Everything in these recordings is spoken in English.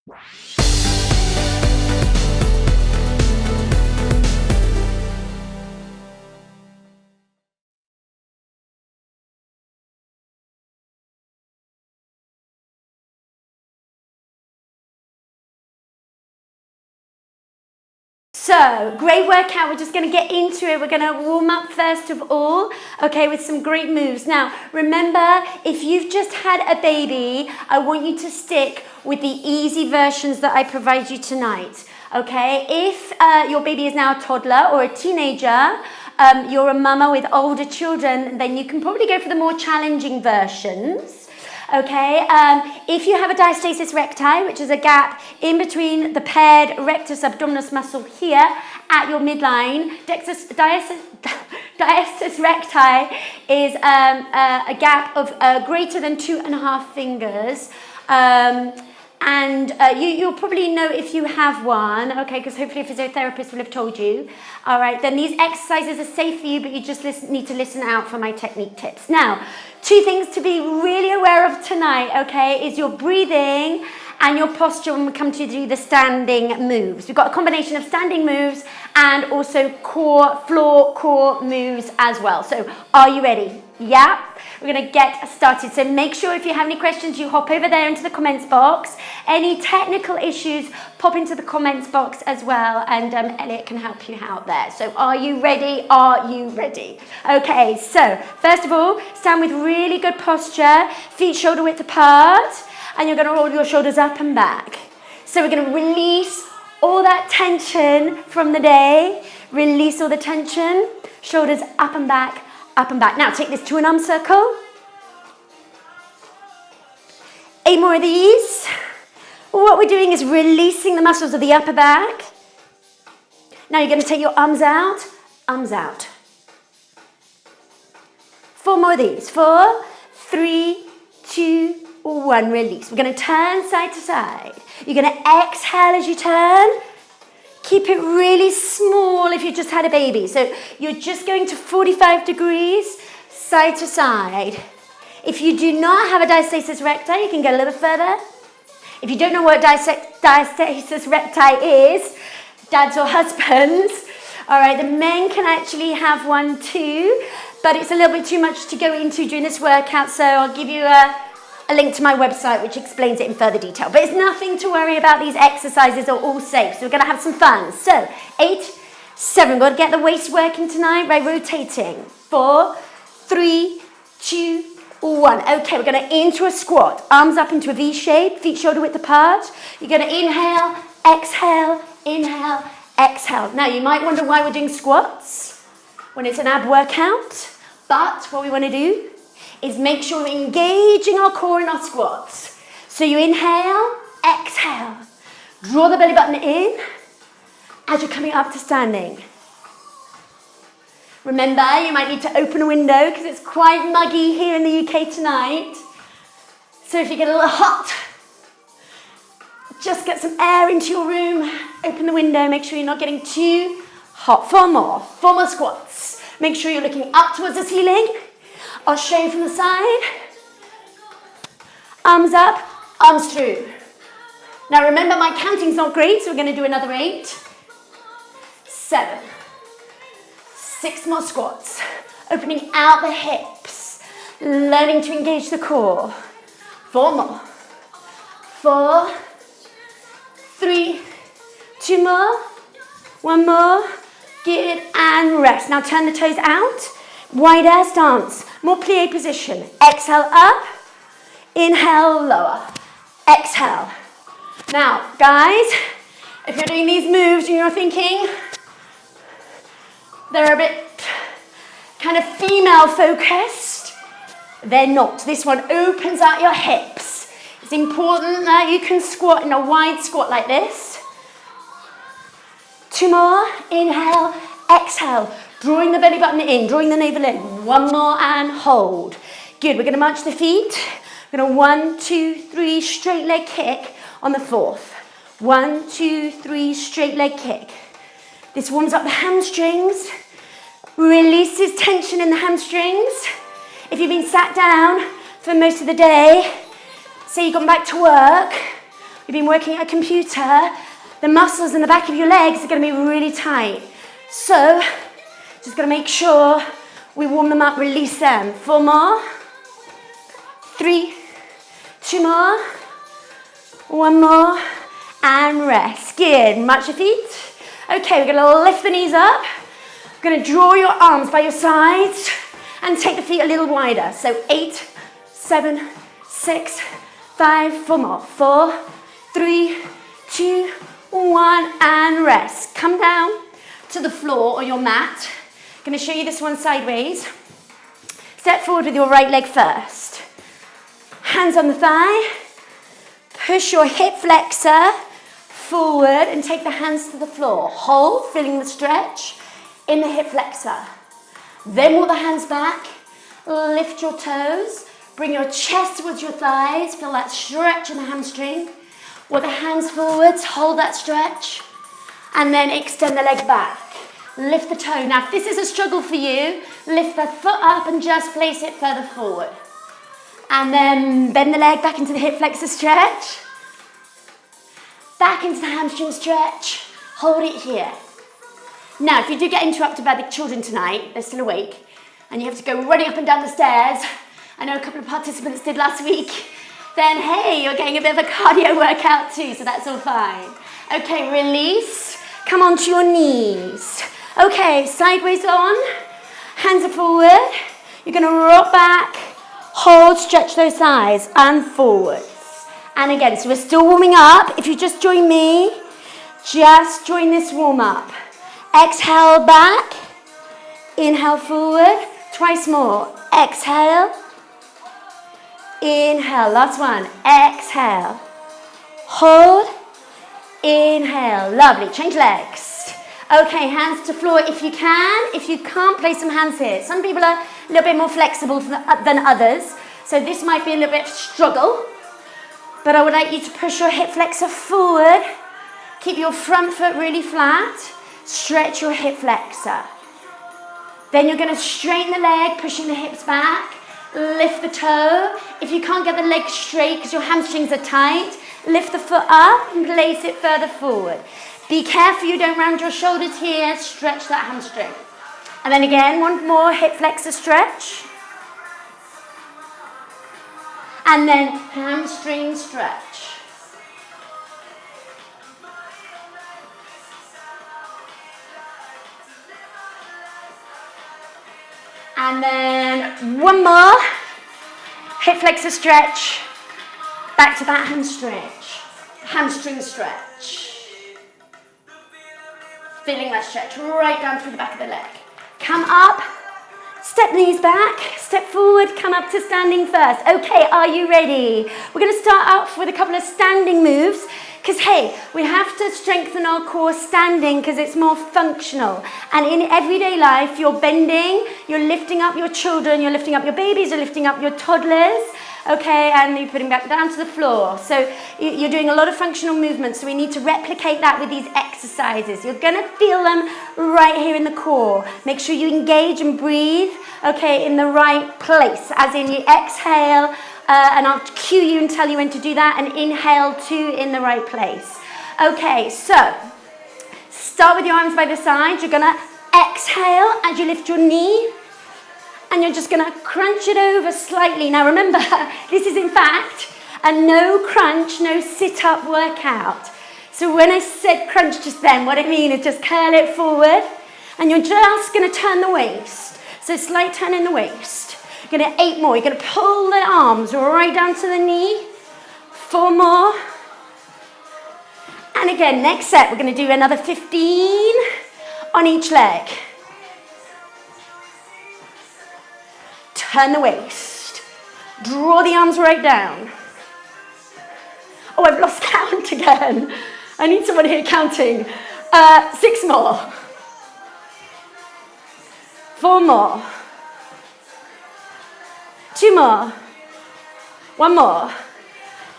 So, great workout. We're just going to get into it. We're going to warm up first of all, okay, with some great moves. Now, remember, if you've just had a baby, I want you to stick with the easy versions that I provide you tonight, okay? If your baby is now a toddler or a teenager, you're a mama with older children, then you can probably go for the more challenging versions. Okay, if you have a diastasis recti, which is a gap in between the paired rectus abdominis muscle here at your midline, diastasis recti is a gap of greater than 2.5 fingers. You'll probably know if you have one, okay, because hopefully a physiotherapist will have told you. All right, then these exercises are safe for you, but you just need to listen out for my technique tips. Now, 2 things to be really aware of tonight, okay, is your breathing and your posture when we come to do the standing moves. We've got a combination of standing moves and also floor core moves as well. So, are you ready? Yeah? We're going to get started. So make sure if you have any questions, you hop over there into the comments box. Any technical issues, pop into the comments box as well, and Elliot can help you out there. So are you ready? Are you ready? Okay, so first of all, stand with really good posture, feet shoulder width apart, and you're going to roll your shoulders up and back. So we're going to release all that tension from the day. Release all the tension, shoulders up and back. Up and back. Now take this to an arm circle. 8 more of these. What we're doing is releasing the muscles of the upper back. Now you're going to take your arms out, arms out. 4 more of these. 4, 3, 2, 1. Release. We're going to turn side to side. You're going to exhale as you turn. Keep it really small if you just had a baby. So you're just going to 45 degrees, side to side. If you do not have a diastasis recti, you can go a little further. If you don't know what diastasis recti is, dads or husbands, all right, the men can actually have one too, but it's a little bit too much to go into during this workout, so I'll give you a link to my website which explains it in further detail. But it's nothing to worry about. These exercises are all safe, so we're going to have some fun. So 8, 7, we've got to get the waist working tonight by rotating. 4, 3, 2, 1. Okay, we're going to into a squat. Arms up into a V shape, feet shoulder width apart. You're going to inhale, exhale, inhale, exhale. Now you might wonder why we're doing squats when it's an ab workout, but what we want to do is make sure we're engaging our core in our squats. So you inhale, exhale. Draw the belly button in as you're coming up to standing. Remember, you might need to open a window because it's quite muggy here in the UK tonight. So if you get a little hot, just get some air into your room, open the window, make sure you're not getting too hot. 4 more squats. Make sure you're looking up towards the ceiling. I'll show you from the side. Arms up, arms through. Now remember, my counting's not great, so we're going to do another 8, 7, 6 more squats. Opening out the hips, learning to engage the core. 4 more. 4, 3, 2 more, 1 more. Good, and rest. Now turn the toes out. Wide air stance, more plie position. Exhale up, inhale lower, exhale. Now, guys, if you're doing these moves and you're thinking they're a bit kind of female focused, they're not. This one opens out your hips. It's important that you can squat in a wide squat like this. 2 more, inhale, exhale. Drawing the belly button in, drawing the navel in. 1 more and hold. Good, we're going to march the feet. We're going to 1, 2, 3, straight leg kick on the 4th. 1, 2, 3, straight leg kick. This warms up the hamstrings, releases tension in the hamstrings. If you've been sat down for most of the day, say you've gone back to work, you've been working at a computer, the muscles in the back of your legs are going to be really tight. So, just got to make sure we warm them up, release them. 4 more. 3, 2 more. 1 more. And rest. Good. March your feet. Okay, we're going to lift the knees up. We're going to draw your arms by your sides and take the feet a little wider. So 8, 7, 6, 5, 4 more. 4, 3, 2, 1, and rest. Come down to the floor or your mat. I'm going to show you this one sideways. Step forward with your right leg first. Hands on the thigh. Push your hip flexor forward and take the hands to the floor. Hold, feeling the stretch in the hip flexor. Then walk the hands back. Lift your toes. Bring your chest towards your thighs. Feel that stretch in the hamstring. Walk the hands forwards. Hold that stretch. And then extend the leg back. Lift the toe. Now, if this is a struggle for you, lift the foot up and just place it further forward. And then bend the leg back into the hip flexor stretch. Back into the hamstring stretch. Hold it here. Now, if you do get interrupted by the children tonight, they're still awake, and you have to go running up and down the stairs, I know a couple of participants did last week, then hey, you're getting a bit of a cardio workout too, so that's all fine. Okay, release. Come onto your knees. Okay, sideways on. Hands are forward. You're going to rock back. Hold, stretch those thighs, and forwards. And again, so we're still warming up. If you just join me, just join this warm up. Exhale back. Inhale forward. Twice more. Exhale. Inhale. Last one. Exhale. Hold. Inhale. Lovely. Change legs. Okay, hands to floor if you can. If you can't, place some hands here. Some people are a little bit more flexible than others, so this might be a little bit of a struggle. But I would like you to push your hip flexor forward. Keep your front foot really flat. Stretch your hip flexor. Then you're going to straighten the leg, pushing the hips back. Lift the toe. If you can't get the leg straight because your hamstrings are tight, lift the foot up and place it further forward. Be careful you don't round your shoulders here. Stretch that hamstring. And then again, one more hip flexor stretch. And then hamstring stretch. And then one more hip flexor stretch. Back to that hamstring stretch. Feeling that stretch right down through the back of the leg. Come up, step knees back, step forward, come up to standing first. Okay, are you ready? We're going to start off with a couple of standing moves because, hey, we have to strengthen our core standing because it's more functional. And in everyday life, you're bending, you're lifting up your children, you're lifting up your babies, you're lifting up your toddlers. Okay, and you're putting back down to the floor. So you're doing a lot of functional movements, so we need to replicate that with these exercises. You're gonna feel them right here in the core. Make sure you engage and breathe, okay, in the right place. As in you exhale, and I'll cue you and tell you when to do that, and inhale too in the right place. Okay, so start with your arms by the side. You're gonna exhale as you lift your knee. And you're just going to crunch it over slightly. Now remember, this is in fact a no crunch, no sit-up workout. So when I said crunch just then, what I mean is just curl it forward. And you're just going to turn the waist. So slight turn in the waist. You're going to 8 more. You're going to pull the arms right down to the knee. 4 more. And again, next set, we're going to do another 15 on each leg. Turn the waist. Draw the arms right down. Oh, I've lost count again. I need someone here counting. 6 more. 4 more. 2 more. 1 more.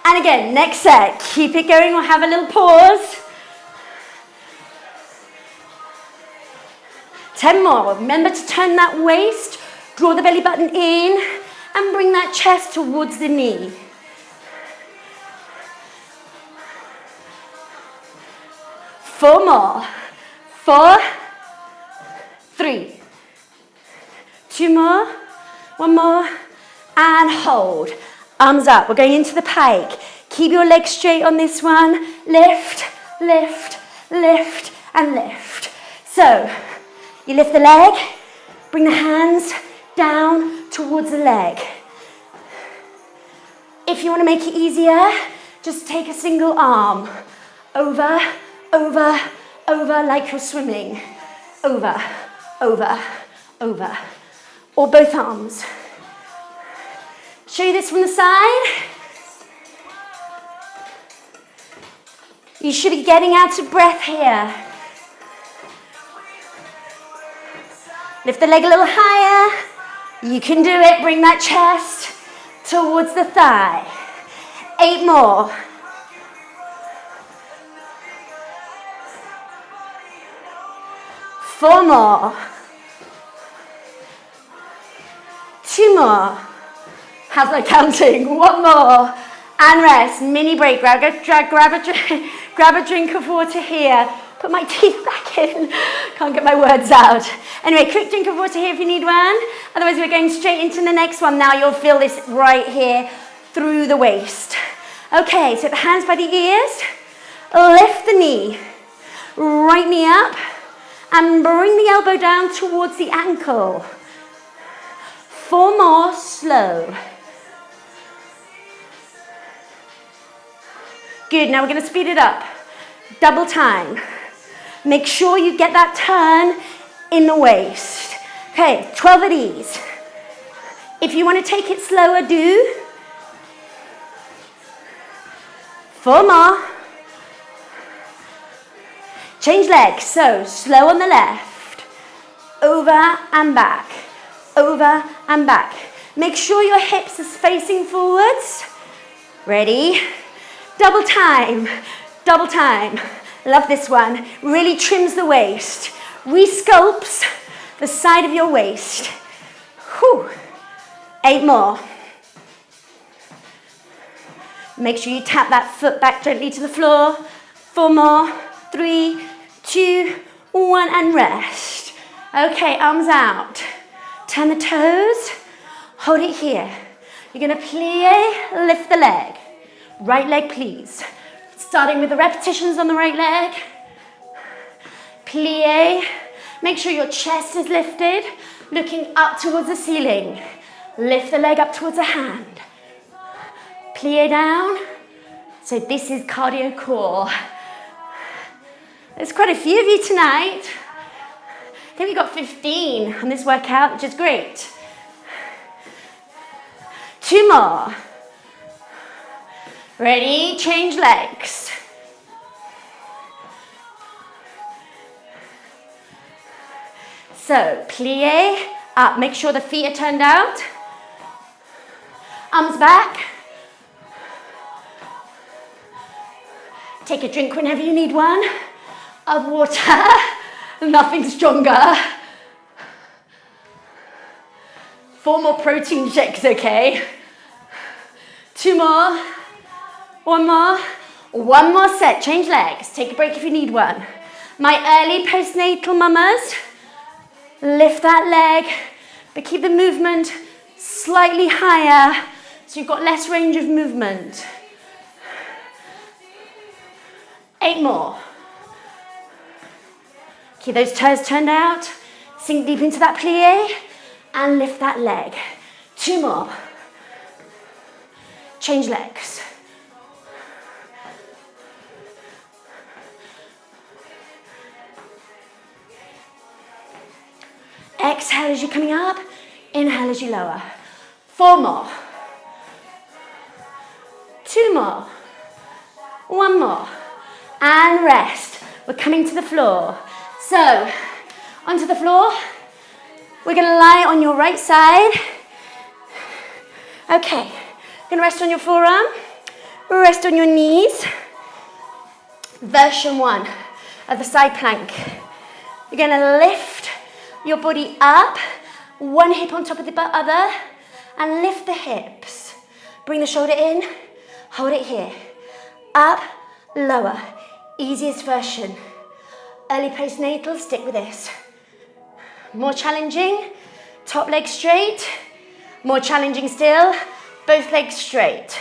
And again, next set. Keep it going. We'll have a little pause. 10 more. Remember to turn that waist. Draw the belly button in and bring that chest towards the knee. 4 more. 4, 3, 2 more, 1 more, and hold. Arms up, we're going into the pike. Keep your legs straight on this one. Lift, lift, lift, and lift. So, you lift the leg, bring the hands down towards the leg. If you want to make it easier, just take a single arm. Over, over, over, like you're swimming. Over, over, over. Or both arms. Show you this from the side. You should be getting out of breath here. Lift the leg a little higher. You can do it. Bring that chest towards the thigh. 8 more. 4 more. 2 more. How's my counting? 1 more. And rest. Mini break. Grab a drink of water here. Put my teeth back in. Can't get my words out. Anyway, quick drink of water here if you need one. Otherwise, we're going straight into the next one. Now you'll feel this right here through the waist. Okay, so the hands by the ears. Lift the knee. Right knee up. And bring the elbow down towards the ankle. 4 more, slow. Good, now we're going to speed it up. Double time. Make sure you get that turn in the waist. Okay, 12 at ease. If you want to take it slower, do. 4 more. Change legs, so slow on the left. Over and back. Over and back. Make sure your hips are facing forwards. Ready? Double time. Double time. Love this one. Really trims the waist. Resculpts the side of your waist. Whew. 8 more. Make sure you tap that foot back gently to the floor. 4 more. 3, 2, 1, and rest. Okay, arms out. Turn the toes. Hold it here. You're going to plie, lift the leg. Right leg, please. Starting with the repetitions on the right leg. Plie. Make sure your chest is lifted, looking up towards the ceiling. Lift the leg up towards the hand. Plie down. So this is cardio core. There's quite a few of you tonight. I think we got 15 on this workout, which is great. 2 more. Ready? Change legs. So, plie up. Make sure the feet are turned out. Arms back. Take a drink whenever you need one of water. Nothing stronger. 4 more protein shakes, okay? 2 more. 1 more. 1 more set. Change legs. Take a break if you need one. My early postnatal mamas, lift that leg, but keep the movement slightly higher so you've got less range of movement. 8 more. Keep those toes turned out. Sink deep into that plie and lift that leg. 2 more. Change legs. Exhale as you're coming up. Inhale as you lower. 4 more. 2 more. 1 more. And rest. We're coming to the floor. So, onto the floor. We're going to lie on your right side. Okay. Going to rest on your forearm. Rest on your knees. Version 1 of the side plank. You're going to lift your body up, one hip on top of the other, and lift the hips. Bring the shoulder in, hold it here. Up, lower, easiest version. Early postnatal, stick with this. More challenging, top leg straight. More challenging still, both legs straight.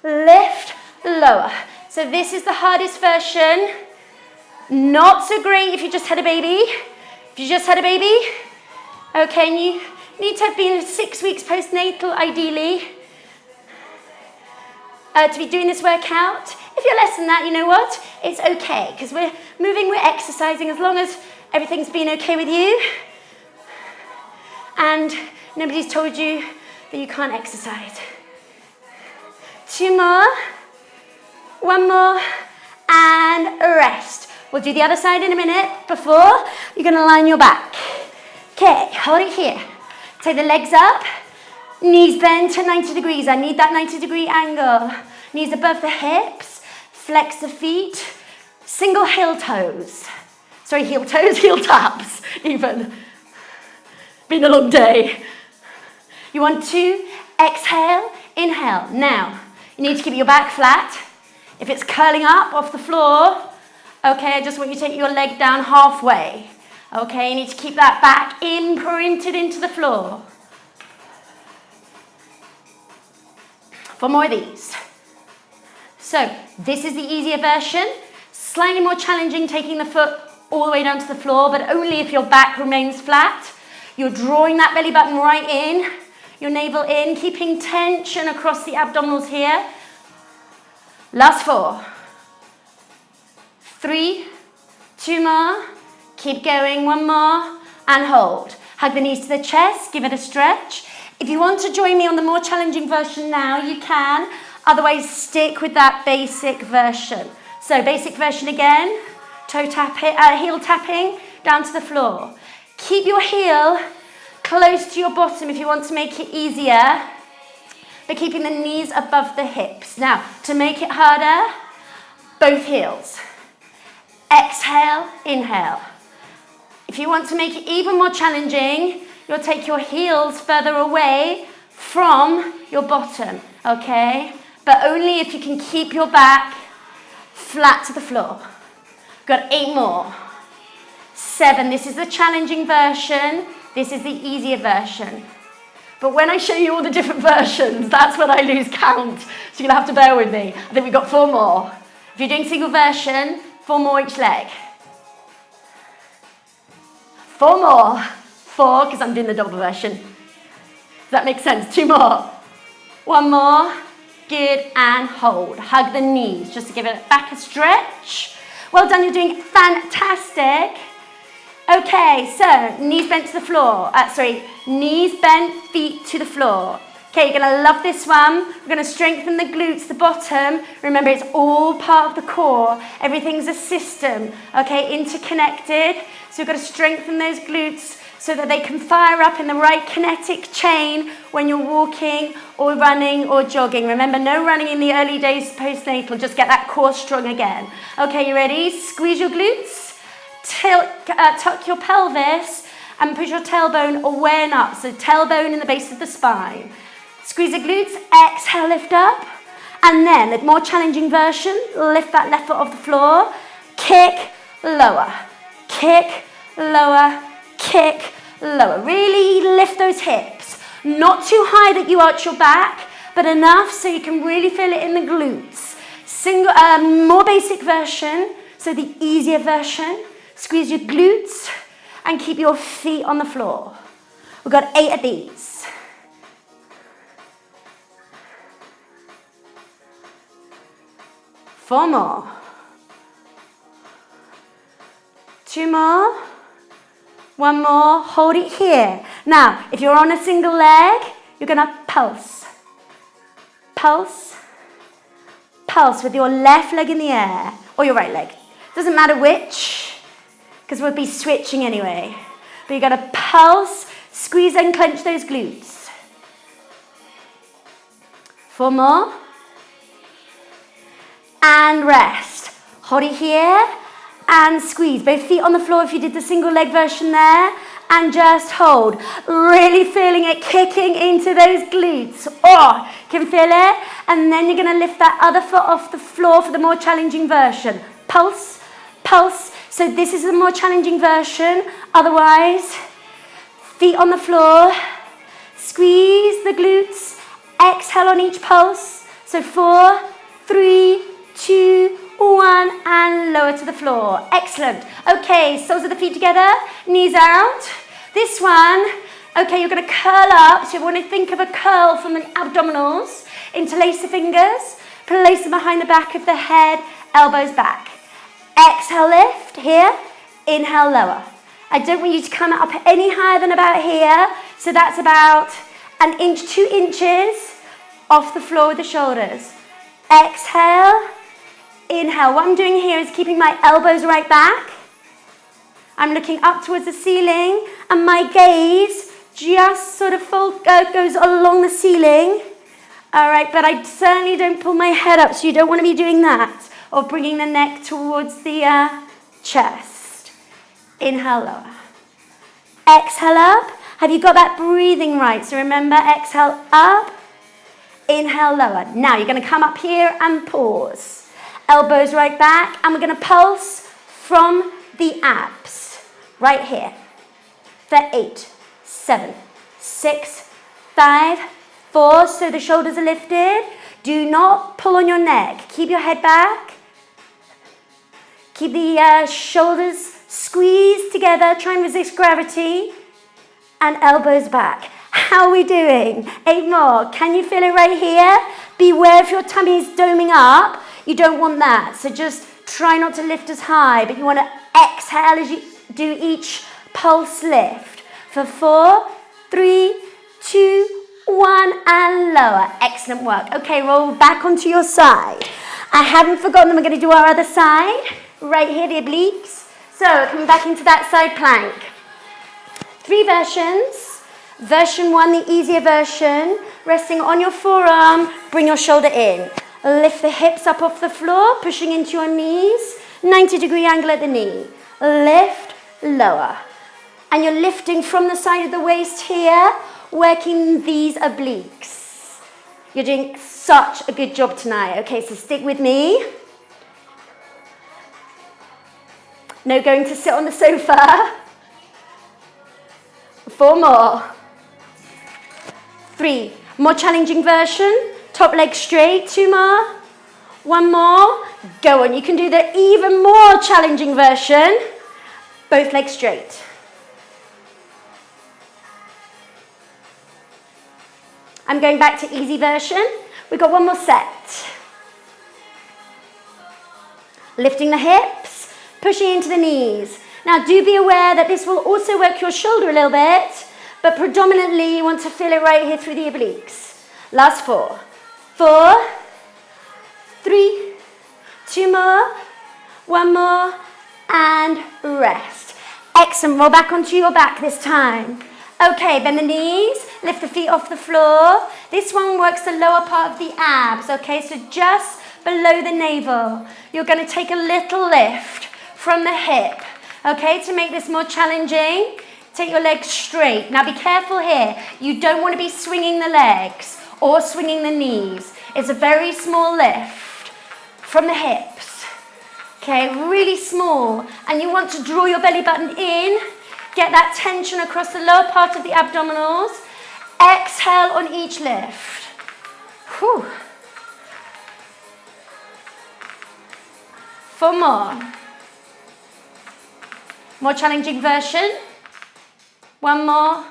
Lift, lower. So this is the hardest version. Not so great if you just had a baby. If you just had a baby, okay, and you need to have been 6 weeks postnatal ideally to be doing this workout. If you're less than that, you know what? It's okay, because we're moving, we're exercising, as long as everything's been okay with you and nobody's told you that you can't exercise. 2 more, 1 more, and rest. We'll do the other side in a minute. Before, you're going to line your back. Okay, hold it here. Take the legs up, knees bend to 90 degrees. I need that 90-degree angle. Knees above the hips, flex the feet, single heel toes. Sorry, heel toes, heel taps even. Been a long day. You want to exhale, inhale. Now, you need to keep your back flat. If it's curling up off the floor, okay, I just want you to take your leg down halfway. Okay, you need to keep that back imprinted into the floor. 4 more of these. So, this is the easier version. Slightly more challenging, taking the foot all the way down to the floor, but only if your back remains flat. You're drawing that belly button right in, your navel in, keeping tension across the abdominals here. Last 4. 3, 2 more. Keep going, 1 more, and hold. Hug the knees to the chest, give it a stretch. If you want to join me on the more challenging version now, you can. Otherwise, stick with that basic version. So, basic version again, toe tapping, heel tapping down to the floor. Keep your heel close to your bottom if you want to make it easier, but keeping the knees above the hips. Now, to make it harder, both heels. Exhale, inhale. If you want to make it even more challenging, you'll take your heels further away from your bottom, okay? But only if you can keep your back flat to the floor. Got 8 more. 7, this is the challenging version. This is the easier version. But when I show you all the different versions, that's when I lose count. So you're gonna have to bear with me. I think we've got 4 more. If you're doing single version, 4 more each leg. 4 more. 4, because I'm doing the double version. Does that make sense? 2 more. 1 more. Good, and hold. Hug the knees, just to give it back a stretch. Well done, you're doing fantastic. Okay, so knees bent to the floor. Knees bent, feet to the floor. Okay, you're gonna love this one. We're gonna strengthen the glutes, the bottom. Remember, it's all part of the core. Everything's a system, okay, interconnected. So we've got to strengthen those glutes so that they can fire up in the right kinetic chain when you're walking or running or jogging. Remember, no running in the early days postnatal, just get that core strong again. Okay, you ready? Squeeze your glutes, tuck your pelvis, and push your tailbone away and up. So tailbone in the base of the spine. Squeeze the glutes, exhale, lift up. And then, the more challenging version, lift that left foot off the floor, kick, lower, kick, lower, kick, lower. Really lift those hips. Not too high that you arch your back, but enough so you can really feel it in the glutes. More basic version, so the easier version. Squeeze your glutes and keep your feet on the floor. We've got 8 of these. Four more. 2 more. 1 more. Hold it here. Now, if you're on a single leg, you're going to pulse. Pulse. Pulse with your left leg in the air, or your right leg. Doesn't matter which, because we'll be switching anyway. But you're going to pulse, squeeze and clench those glutes. 4 more. And rest. Hold it here and squeeze. Both feet on the floor if you did the single leg version there. And just hold. Really feeling it kicking into those glutes. Oh, can feel it? And then you're going to lift that other foot off the floor for the more challenging version. Pulse, pulse. So this is a more challenging version. Otherwise, feet on the floor. Squeeze the glutes. Exhale on each pulse. So 4, 3, 2, 1, and lower to the floor. Excellent. Okay, soles of the feet together, knees out. This one, okay, you're going to curl up. So you want to think of a curl from the abdominals. Interlace the fingers. Place them behind the back of the head, elbows back. Exhale, lift here. Inhale, lower. I don't want you to come up any higher than about here. So that's about 1 inch, 2 inches off the floor with the shoulders. Exhale. Inhale. What I'm doing here is keeping my elbows right back. I'm looking up towards the ceiling, and my gaze just sort of goes along the ceiling. All right, but I certainly don't pull my head up, so you don't want to be doing that, or bringing the neck towards the chest. Inhale, lower. Exhale up. Have you got that breathing right? So remember, exhale up. Inhale, lower. Now you're going to come up here and pause. Elbows right back, and we're going to pulse from the abs. Right here. For 8, 7, 6, 5, 4. So the shoulders are lifted. Do not pull on your neck. Keep your head back. Keep the shoulders squeezed together. Try and resist gravity. And elbows back. How are we doing? 8 more. Can you feel it right here? Beware if your tummy is doming up. You don't want that. So just try not to lift as high, but you want to exhale as you do each pulse lift. For 4, 3, 2, 1, and lower. Excellent work. Okay, roll back onto your side. I haven't forgotten, we're going to do our other side. Right here, the obliques. So coming back into that side plank. 3 versions. Version 1, the easier version. Resting on your forearm, bring your shoulder in. Lift the hips up off the floor, pushing into your knees. 90-degree angle at the knee. Lift, lower. And you're lifting from the side of the waist here, working these obliques. You're doing such a good job tonight. Okay, so stick with me. No going to sit on the sofa. 4 more. 3. More challenging version. Top leg straight. 2 more. 1 more. Go on. You can do the even more challenging version. Both legs straight. I'm going back to easy version. We've got 1 more set. Lifting the hips, pushing into the knees. Now do be aware that this will also work your shoulder a little bit, but predominantly you want to feel it right here through the obliques. Last 4. 4, 3, 2 more, 1 more, and rest. Excellent. Roll back onto your back this time. Okay, bend the knees, lift the feet off the floor. This one works the lower part of the abs, okay? So just below the navel. You're going to take a little lift from the hip, okay? To make this more challenging, take your legs straight. Now be careful here. You don't want to be swinging the legs or swinging the knees. It's a very small lift from the hips, okay? Really small. And you want to draw your belly button in. Get that tension across the lower part of the abdominals. Exhale on each lift. Whew. 4 more. More challenging version. 1 more.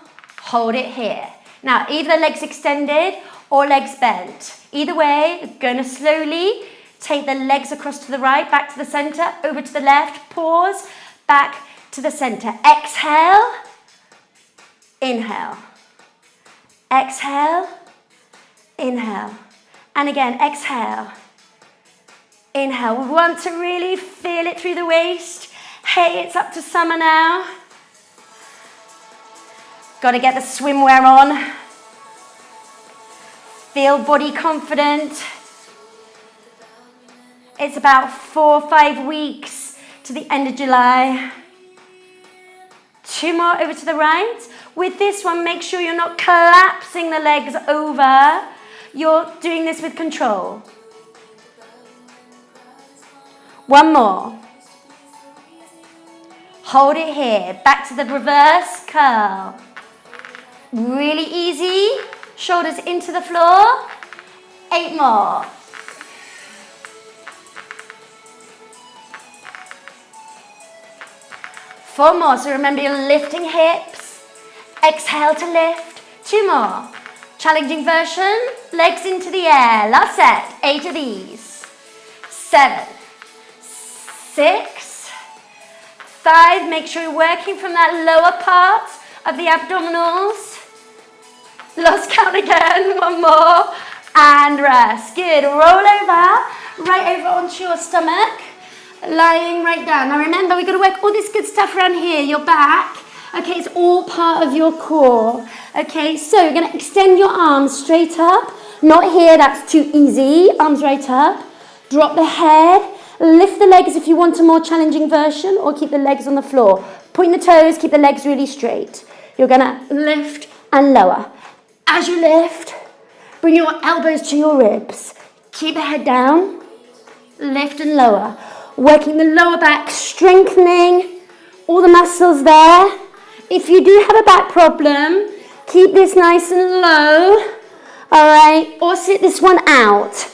Hold it here. Now, either legs extended or legs bent. Either way, you're going to slowly take the legs across to the right, back to the center, over to the left, pause, back to the center. Exhale, inhale. Exhale, inhale. And again, exhale, inhale. We want to really feel it through the waist. Hey, it's up to summer now. Got to get the swimwear on. Feel body confident. It's about 4 or 5 weeks to the end of July. 2 more over to the right. With this one, make sure you're not collapsing the legs over. You're doing this with control. 1 more. Hold it here. Back to the reverse curl. Really easy. Shoulders into the floor. 8 more. Four more. So remember, you're lifting hips. Exhale to lift. 2 more. Challenging version. Legs into the air. Last set. 8 of these. 7, 6, 5. Make sure you're working from that lower part of the abdominals. Lost count again. 1 more. And rest. Good. Roll over. Right over onto your stomach. Lying right down. Now remember, we've got to work all this good stuff around here. Your back. Okay, it's all part of your core. Okay, so you're going to extend your arms straight up. Not here, that's too easy. Arms right up. Drop the head. Lift the legs if you want a more challenging version, or keep the legs on the floor. Point the toes, keep the legs really straight. You're going to lift and lower. As you lift, bring your elbows to your ribs. Keep the head down. Lift and lower. Working the lower back, strengthening all the muscles there. If you do have a back problem, keep this nice and low. All right, or sit this one out.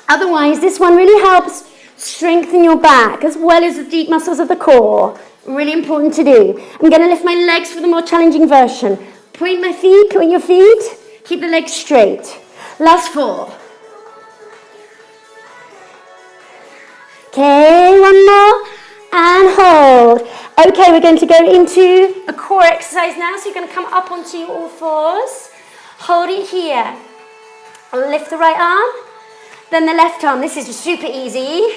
Otherwise, this one really helps strengthen your back as well as the deep muscles of the core. Really important to do. I'm going to lift my legs for the more challenging version. Point my feet, point your feet. Keep the legs straight. Last 4. Okay, 1 more. And hold. Okay, we're going to go into a core exercise now. So you're going to come up onto your all fours. Hold it here. Lift the right arm. Then the left arm. This is super easy.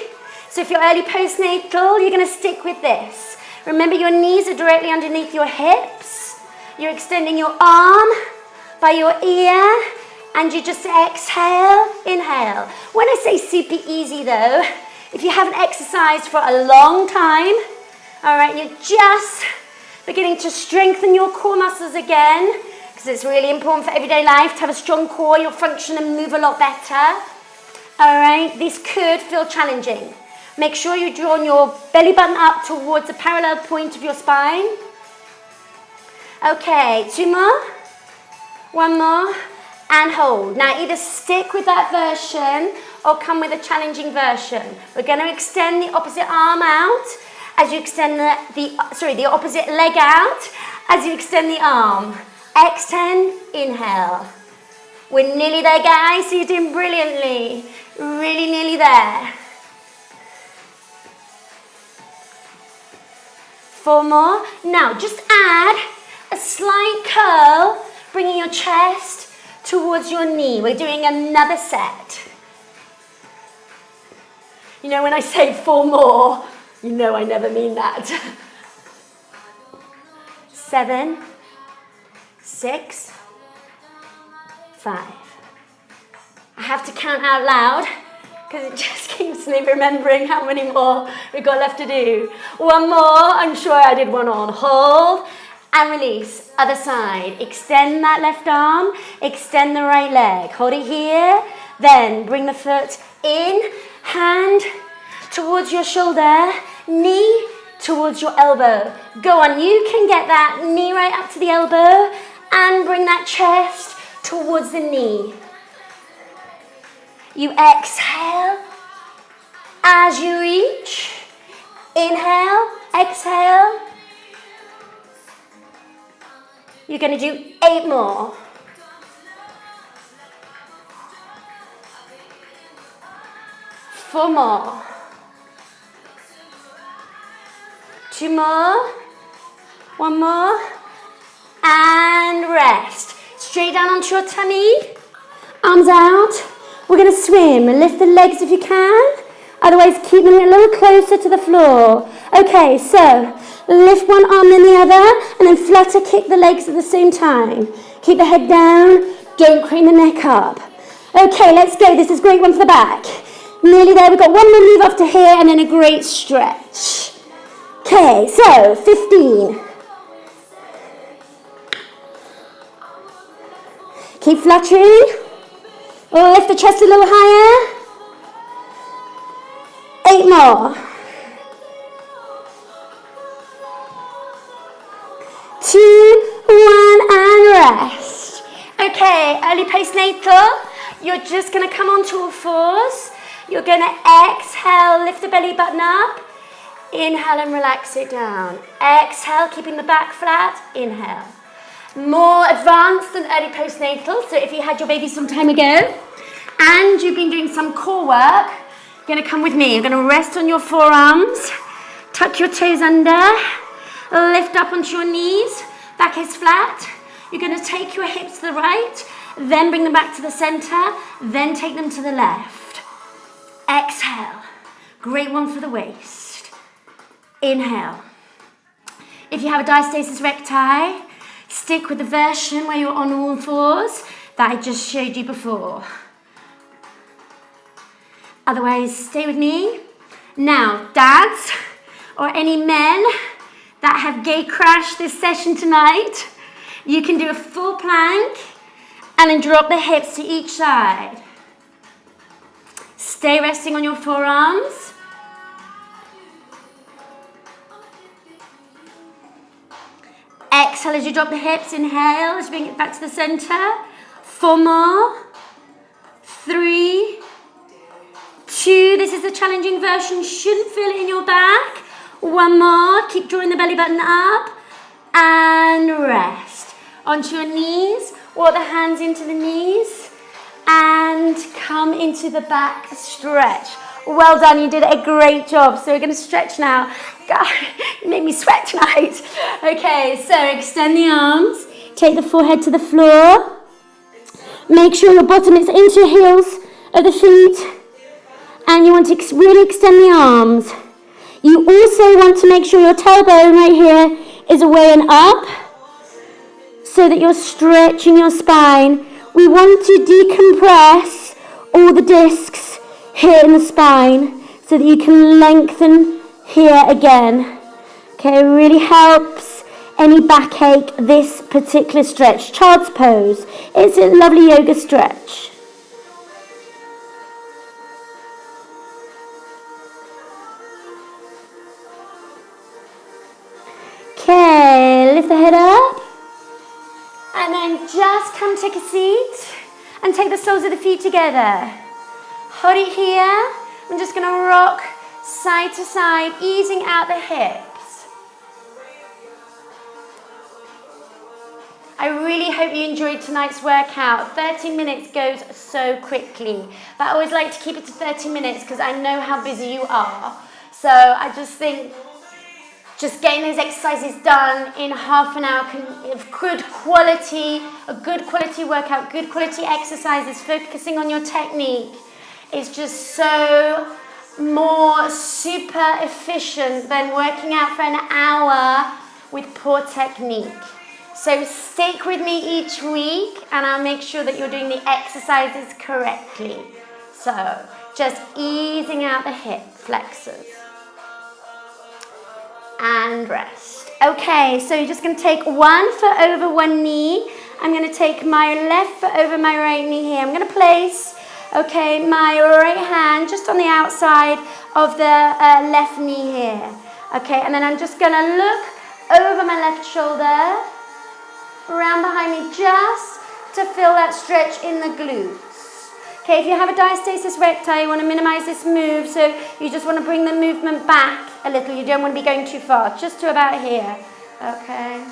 So if you're early postnatal, you're going to stick with this. Remember, your knees are directly underneath your hips. You're extending your arm by your ear. And you just exhale, inhale. When I say super easy though, if you haven't exercised for a long time, all right, you're just beginning to strengthen your core muscles again, because it's really important for everyday life to have a strong core. You'll function and move a lot better. All right, this could feel challenging. Make sure you draw your belly button up towards the parallel point of your spine. Okay, 2 more, 1 more, and hold. Now either stick with that version or come with a challenging version. We're going to extend the opposite arm out as you extend the opposite leg out as you extend the arm. Extend, inhale. We're nearly there, guys, so you're doing brilliantly. Really nearly there. 4 more. Now just add a slight curl, bringing your chest towards your knee. We're doing another set. You know, when I say 4 more, you know I never mean that. 7, 6, 5. I have to count out loud because it just keeps me remembering how many more we've got left to do. 1 more. I'm sure I did 1 on. Hold and release. Other side. Extend that left arm. Extend the right leg. Hold it here. Then bring the foot in. Hand towards your shoulder. Knee towards your elbow. Go on. You can get that knee right up to the elbow and bring that chest towards the knee. You exhale as you reach. Inhale, exhale. You're going to do 8 more. 4 more. 2 more. 1 more. And rest. Straight down onto your tummy. Arms out. We're going to swim. Lift the legs if you can. Otherwise, keep them a little closer to the floor. Okay, so lift one arm then the other, and then flutter kick the legs at the same time. Keep the head down. Don't crane the neck up. Okay, let's go. This is a great one for the back. Nearly there. We've got 1 more move up to here, and then a great stretch. Okay, so 15. Keep fluttering. Lift the chest a little higher. 8 more. Okay, early postnatal. You're just going to come onto all fours. You're going to exhale, lift the belly button up. Inhale and relax it down. Exhale, keeping the back flat. Inhale. More advanced than early postnatal. So if you had your baby some time ago and you've been doing some core work, you're going to come with me. You're going to rest on your forearms. Tuck your toes under. Lift up onto your knees. Back is flat. You're going to take your hips to the right. Then bring them back to the center. Then take them to the left. Exhale. Great one for the waist. Inhale. If you have a diastasis recti, stick with the version where you're on all fours that I just showed you before. Otherwise, stay with me. Now, dads or any men that have gay crashed this session tonight, you can do a full plank and then drop the hips to each side. Stay resting on your forearms. Exhale as you drop the hips. Inhale as you bring it back to the center. 4 more. 3, 2. This is the challenging version. Shouldn't feel it in your back. 1 more. Keep drawing the belly button up. And rest. Onto your knees. Walk the hands into the knees. And come into the back stretch. Well done, you did a great job. So we're going to stretch now. God, you made me sweat tonight. Okay, so extend the arms. Take the forehead to the floor. Make sure your bottom is into your heels of the feet. And you want to really extend the arms. You also want to make sure your tailbone right here is away and up so that you're stretching your spine. We want to decompress all the discs here in the spine so that you can lengthen here again. Okay, it really helps any backache, this particular stretch. Child's pose. It's a lovely yoga stretch. Okay, lift the head up. And then just come take a seat and take the soles of the feet together. Hold it here. I'm just going to rock side to side, easing out the hips. I really hope you enjoyed tonight's workout. 30 minutes goes so quickly, but I always like to keep it to 30 minutes because I know how busy you are. So I just think just getting those exercises done in half an hour a good quality workout, good quality exercises, focusing on your technique is just so more super efficient than working out for an hour with poor technique. So stick with me each week and I'll make sure that you're doing the exercises correctly. So just easing out the hip flexors. And rest. Okay, so you're just going to take 1 foot over one knee. I'm going to take my left foot over my right knee here. I'm going to place, okay, my right hand just on the outside of the left knee here. Okay, and then I'm just going to look over my left shoulder, around behind me just to feel that stretch in the glutes. Okay, if you have a diastasis recti, you want to minimize this move, so you just want to bring the movement back a little. You don't want to be going too far, just to about here. Okay.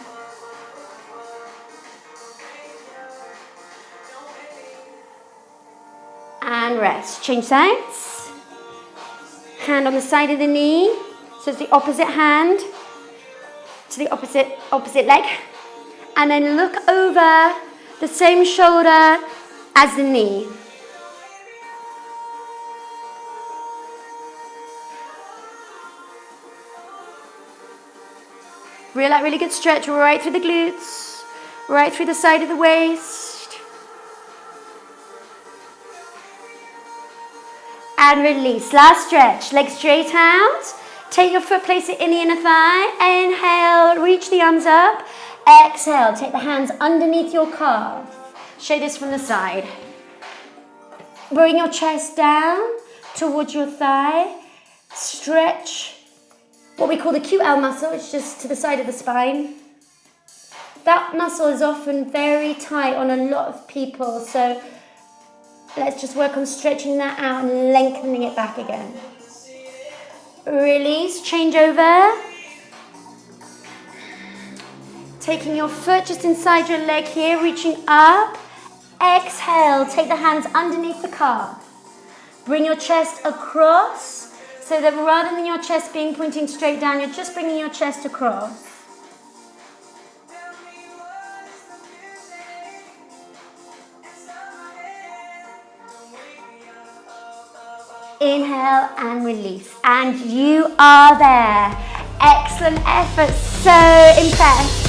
And rest. Change sides. Hand on the side of the knee, so it's the opposite hand to the opposite leg. And then look over the same shoulder as the knee. Really good stretch right through the glutes, right through the side of the waist. And release. Last stretch. Legs straight out. Take your foot, place it in the inner thigh. Inhale, reach the arms up. Exhale, take the hands underneath your calf. Show this from the side. Bring your chest down towards your thigh. Stretch what we call the QL muscle, it's just to the side of the spine. That muscle is often very tight on a lot of people, so let's just work on stretching that out and lengthening it back again. Release, change over. Taking your foot just inside your leg here, reaching up. Exhale, take the hands underneath the calf. Bring your chest across, so that rather than your chest being pointing straight down, you're just bringing your chest across. Inhale and release. And you are there. Excellent effort. So impressed.